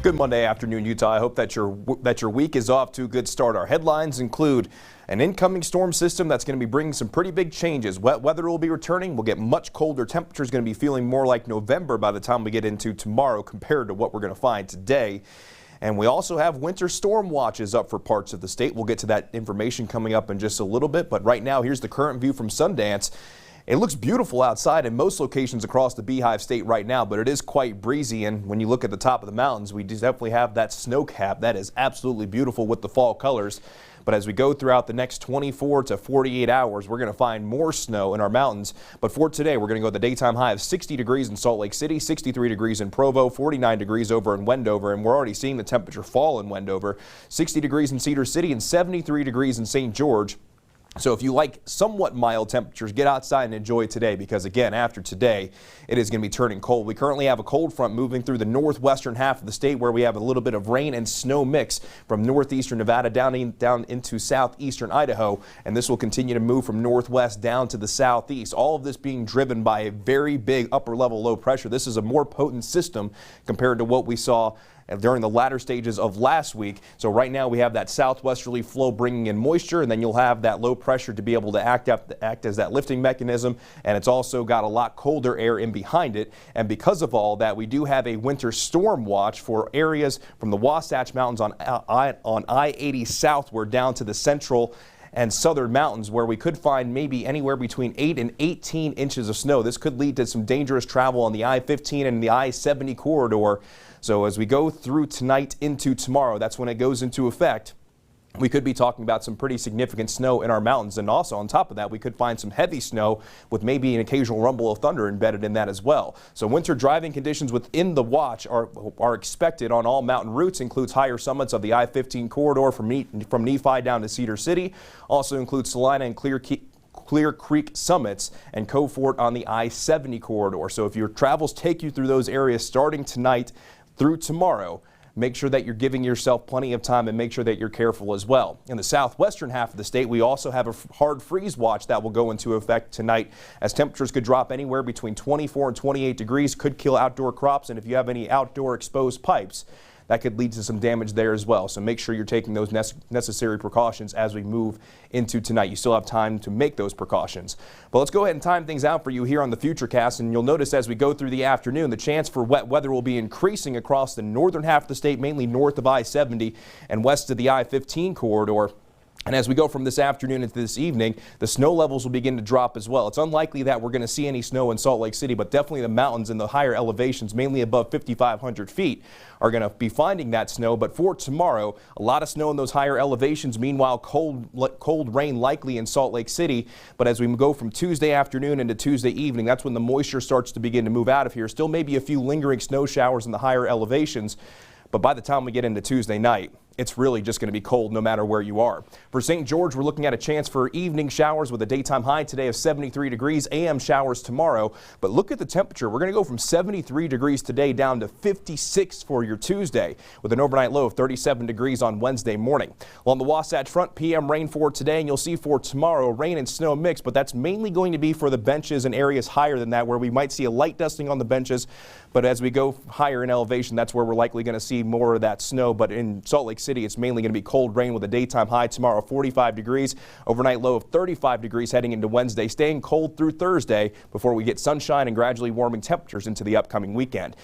Good Monday afternoon, Utah. I hope that your week is off to a good start. Our headlines include an incoming storm system that's going to be bringing some pretty big changes. Wet weather will be returning. We'll get much colder temperatures, going to be feeling more like November by the time we get into tomorrow compared to what we're going to find today. And we also have winter storm watches up for parts of the state. We'll get to that information coming up in just a little bit. But right now, here's the current view from Sundance. It looks beautiful outside in most locations across the Beehive State right now, but it is quite breezy. And when you look at the top of the mountains, we definitely have that snow cap. That is absolutely beautiful with the fall colors. But as we go throughout the next 24 to 48 hours, we're going to find more snow in our mountains. But for today, we're going to go with the daytime high of 60 degrees in Salt Lake City, 63 degrees in Provo, 49 degrees over in Wendover. And we're already seeing the temperature fall in Wendover, 60 degrees in Cedar City and 73 degrees in St. George. So if you like somewhat mild temperatures, get outside and enjoy today because, again, after today, it is going to be turning cold. We currently have a cold front moving through the northwestern half of the state where we have a little bit of rain and snow mix from northeastern Nevada down into southeastern Idaho, and this will continue to move from northwest down to the southeast. All of this being driven by a very big upper-level low pressure. This is a more potent system compared to what we saw during the latter stages of last week. So right now we have that southwesterly flow bringing in moisture, and then you'll have that low pressure to be able to act as that lifting mechanism, and it's also got a lot colder air in behind it. And because of all that, we do have a winter storm watch for areas from the Wasatch Mountains on I-80 southward down to the central and southern mountains, where we could find maybe anywhere between 8 and 18 inches of snow. This could lead to some dangerous travel on the I-15 and the I-70 corridor. So as we go through tonight into tomorrow, that's when it goes into effect. We could be talking about some pretty significant snow in our mountains, and also on top of that, we could find some heavy snow with maybe an occasional rumble of thunder embedded in that as well. So winter driving conditions within the watch are expected on all mountain routes. Includes higher summits of the I-15 corridor from Nephi down to Cedar City. Also includes Salina and Clear Creek summits and Cove Fort on the I-70 corridor. So if your travels take you through those areas starting tonight through tomorrow, make sure that you're giving yourself plenty of time and make sure that you're careful as well. In the southwestern half of the state, we also have a hard freeze watch that will go into effect tonight, as temperatures could drop anywhere between 24 and 28 degrees, could kill outdoor crops, and if you have any outdoor exposed pipes, that could lead to some damage there as well. So make sure you're taking those necessary precautions as we move into tonight. You still have time to make those precautions. But let's go ahead and time things out for you here on the FUTURECAST. And you'll notice as we go through the afternoon, the chance for wet weather will be increasing across the northern half of the state, mainly north of I-70 and west of the I-15 corridor. And as we go from this afternoon into this evening, the snow levels will begin to drop as well. It's unlikely that we're going to see any snow in Salt Lake City, but definitely the mountains and the higher elevations, mainly above 5,500 feet, are going to be finding that snow. But for tomorrow, a lot of snow in those higher elevations. Meanwhile, cold rain likely in Salt Lake City. But as we go from Tuesday afternoon into Tuesday evening, that's when the moisture starts to begin to move out of here. Still maybe a few lingering snow showers in the higher elevations. But by the time we get into Tuesday night, it's really just going to be cold no matter where you are. For St. George, we're looking at a chance for evening showers with a daytime high today of 73 degrees, AM showers tomorrow. But look at the temperature. We're going to go from 73 degrees today down to 56 for your Tuesday, with an overnight low of 37 degrees on Wednesday morning. Along the Wasatch Front, PM rain for today, and you'll see for tomorrow rain and snow mix, but that's mainly going to be for the benches and areas higher than that, where we might see a light dusting on the benches. But as we go higher in elevation, that's where we're likely going to see more of that snow. But in Salt Lake City, it's mainly going to be cold rain with a daytime high tomorrow of 45 degrees, overnight low of 35 degrees heading into Wednesday, staying cold through Thursday before we get sunshine and gradually warming temperatures into the upcoming weekend.